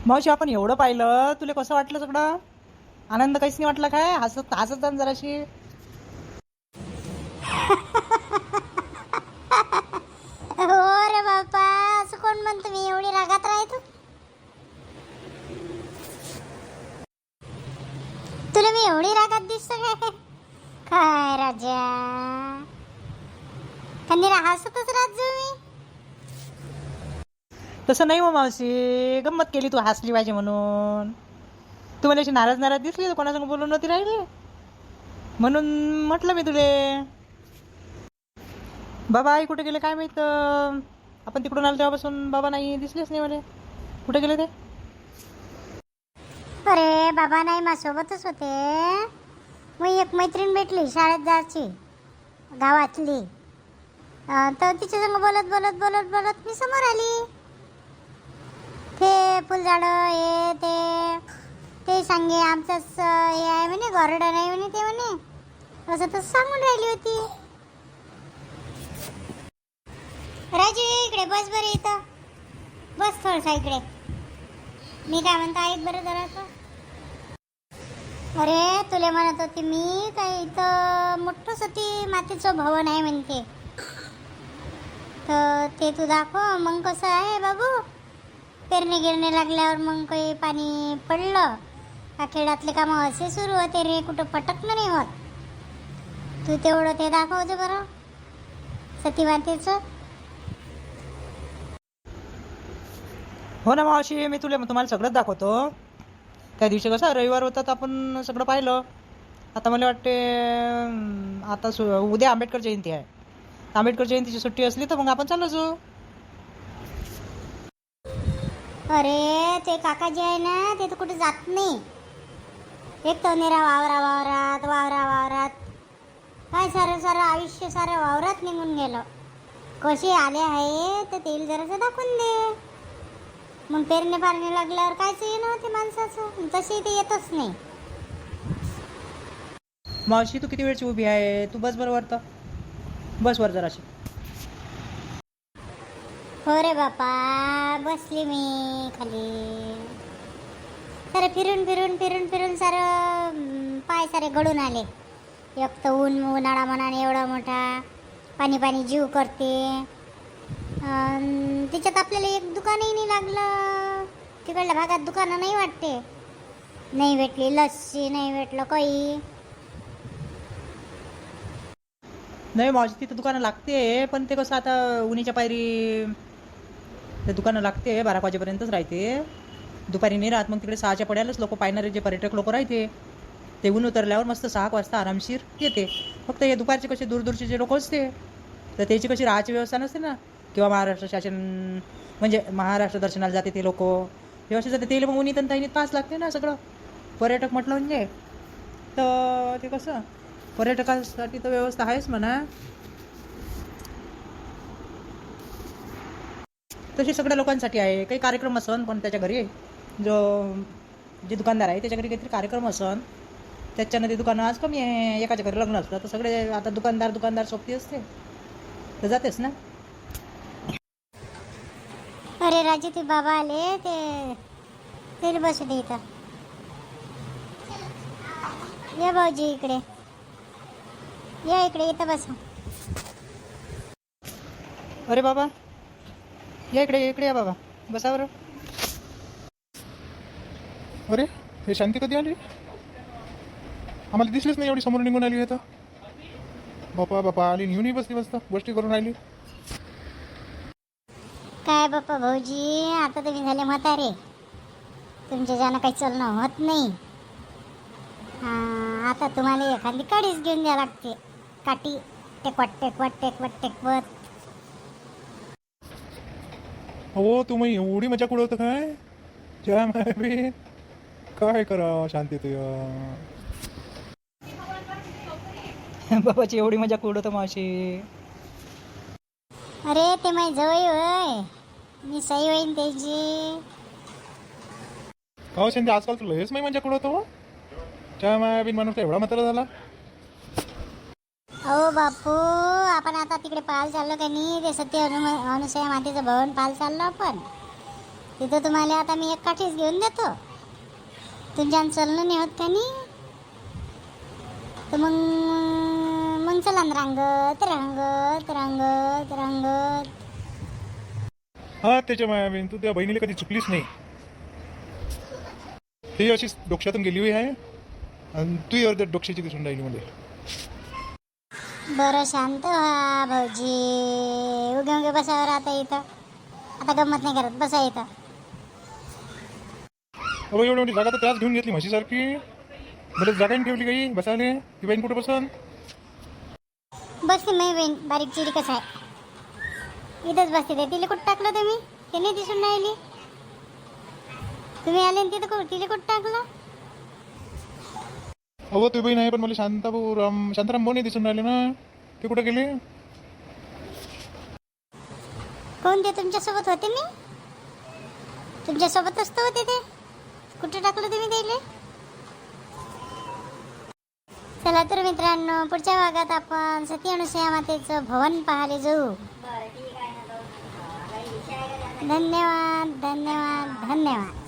मावशी आपण एवढं पाहिलं, तुला कसं वाटलं सगळं? आनंद काहीच नाही वाटला काय? हसत हसत जा ना जराशी. हो रे बापा, असं कोण म्हणतो मी एवढी रागात राहतो? तुला मी एवढी रागात दिसतो काय? काय राजा, कंदीरा हसतच राहत जाऊ मी. तसं नाही हो मावशी, गंमत केली तू हसली पाहिजे म्हणून. तू मला अशी नाराज नाराज दिसली, तर कोणासंग बोलून नव्हती राहिली म्हणून म्हटलं मी तुले. बाबा आई कुठे गेले काय माहीत. आपण तिकडून आलो तेव्हापासून बाबा नाही दिसलेच नाही मला. कुठे गेले ते? अरे बाबा नाही, माझ्यासोबतच होते. मग एक मैत्रीण भेटली शाळेत जायची, गावातली. तर तिच्या संग बोलत बोलत बोलत बोलत मी समोर आली. ते फुलझाडं हे ते सांगे आमचंच हे आहे म्हणे, गार्डन आहे म्हणे ते म्हणे, असं तर सांगून राहिली होती. राजू ये इकडे, बस बरं इथं, बस थोडसा इकडे. मी काय म्हणतो ऐक बरं जरासं. अरे तुला म्हणत होती मी काय, इथं मोठं सती मातीचं भवन आहे म्हणते, तर ते तू दाखव. मग कसं आहे बाबू, पेरणी गिरणी लागल्यावर मग काही पाणी पडलं का खेळातले कामं असे सुरू होते रे, कुठं पटकनं नाही होत. तू तेवढं ते दाखवते बरं सती मातेचं. हो ना मावशी, मी तुम्हाला सगळंच दाखवतो. त्या दिवशी कसं रविवार होता तर आपण सगळं पाहिलं. आता मला वाटते आता उद्या आंबेडकर जयंती आहे. आंबेडकर जयंतीची सुट्टी असली तर मग आपण चाललो जाऊ. अरे ते काकाजी आहे ना, ते तर कुठे जात नाही. एक तर निरा वावरात काय सारं सारं आयुष्य सारं वावरात निघून गेलं. कसे आले आहे तर तेल जरासं दाखवून दे. मग पेरणे पारणे लागल्यावर कायच येणं होते माणसाचं, तशी ते येतच नाही. मावशी तू किती वेळची उभी आहे? तू बस बरोबर तर बस वर जराशी. हो रे बापा, बसली मी खाली. सारे फिरून सारं पाय सारे गळून आले. एक तर उन्हाळा मनाने एवढा मोठा, पाणी जीव करते. त्याच्यात आपल्याला एक दुकानही नाही लागलं. तिकडल्या भागात दुकानं नाही वाटते, नाही भेटली लस्सी, नाही भेटलं काही. नाही मावशी, तिथं दुकानं लागते, पण ते कसं आता उन्हीच्या पायरी ते दुकानं लागते 12 वाजेपर्यंतच राहते. दुपारी नाही राहत. मग तिकडे 6च्या पड्यालाच लोक पाहणारे जे पर्यटक लोक राहते ते ऊन उतरल्यावर मस्त 6 वाजता आरामशीर येते. फक्त हे दुपारचे कसे दूरदूरचे जे लोक असते तर त्याची कशी राहायची व्यवस्था नसते ना, किंवा महाराष्ट्र शासन म्हणजे महाराष्ट्र दर्शनाला जाते ते लोक व्यवस्थित जाते. ते मग उन्हीत आणि ताईनीत पास लागते ना सगळं. पर्यटक म्हटलं म्हणजे तर ते कसं पर्यटकांसाठी तर व्यवस्था आहेच म्हणा. तशी सगळ्या लोकांसाठी आहे. काही कार्यक्रम असन पण त्याच्या घरी जो जे दुकानदार आहे त्याच्या घरी काहीतरी कार्यक्रम असन, त्याच्यानं ते दुकानं आज कमी आहे. एकाच्या घरी लग्न असलं तर सगळे आता दुकानदार सोबती असते तर जातेच ना. अरे राजू ते बाबा आले, ते बसू दे इथं. ये भाऊजी इकडे, या इकडे, इथं बसा. अरे बाबा या इकडे, इकडे या बाबा, बसा बरं. अरे हे शांती कधी आली? आम्हाला दिसलीच नाही, एवढी समोर निघून आली आता. बापा आली, येऊनही बसली, मस्त गोष्टी करून राहिली. काय बाप्पा भाऊजी, आता तुम्ही झाले म्हातारे, तुमच्या ज्यानं काही चलणं होत नाही. आता तुम्हाला एखादी काडीच घेऊन द्या लागते, काठी टेकवत. हो तुम्ही एवढी मजा उडवतं काय? जय माय, काय करा शांती तुया. बाबाची एवढी मजा उडवतो मावशी. अरे ते माझी जवळ होय, मी सई होईन त्याची. हो शांती, आजकाल तुला हेच नाही मजा उडवतो. जय माय बिन माणूस एवढा म्हातारा झाला. अहो बापू, आपण आता तिकडे पाहायला चाललो का नाही, ते सत्य अनुसया मातेचं भवन पाहायला चाललो आपण. तिथं तुम्हाला आता मी एक काठीच घेऊन देतो. तुमच्यानं चलणं नाही होत का नाही, तर मग चला ना रांगत रांगत रांगत रांगत. हा त्याच्या मायाबीन तू त्या बहिणीला कधी चुकलीच नाही. ती अशीच डोक्यातून गेली हुई आहे आणि तू अर्ध्या डोक्याची दिसून राहिली मध्ये. बरं शांत व्हा भाऊजी. उगे उगे बसावर आता इथं. आता गंमत नाही करत, बसा इथं. अहो एवढी मोठी जागा तर त्याच घेऊन घेतली म्हशीसारखी. बरं जागा नाही ठेवली काही बसायला. ती बहीण कुठं बसन? बसते मी बहीण बारीक चिरी कसं आहे इथंच बसते. ते तिला कुठं टाकलं तुम्ही? ते नाही दिसून राहिली. तुम्ही आले तिथं तिला कुठं टाकलं? अहो ती बहीण आहे पण मला शांताराम भाऊ नाही दिसून राहिले ना. ते कुठं गेले? कोण ते तुमच्यासोबत होते? मी तुमच्यासोबत असतो होते ते. कुठं टाकलं तुम्ही त्याला? चला तर मित्रांनो, पुढच्या भागात आपण सती अनुसया मातेचं भवन पाहायला जाऊ. धन्यवाद धन्यवाद धन्यवाद.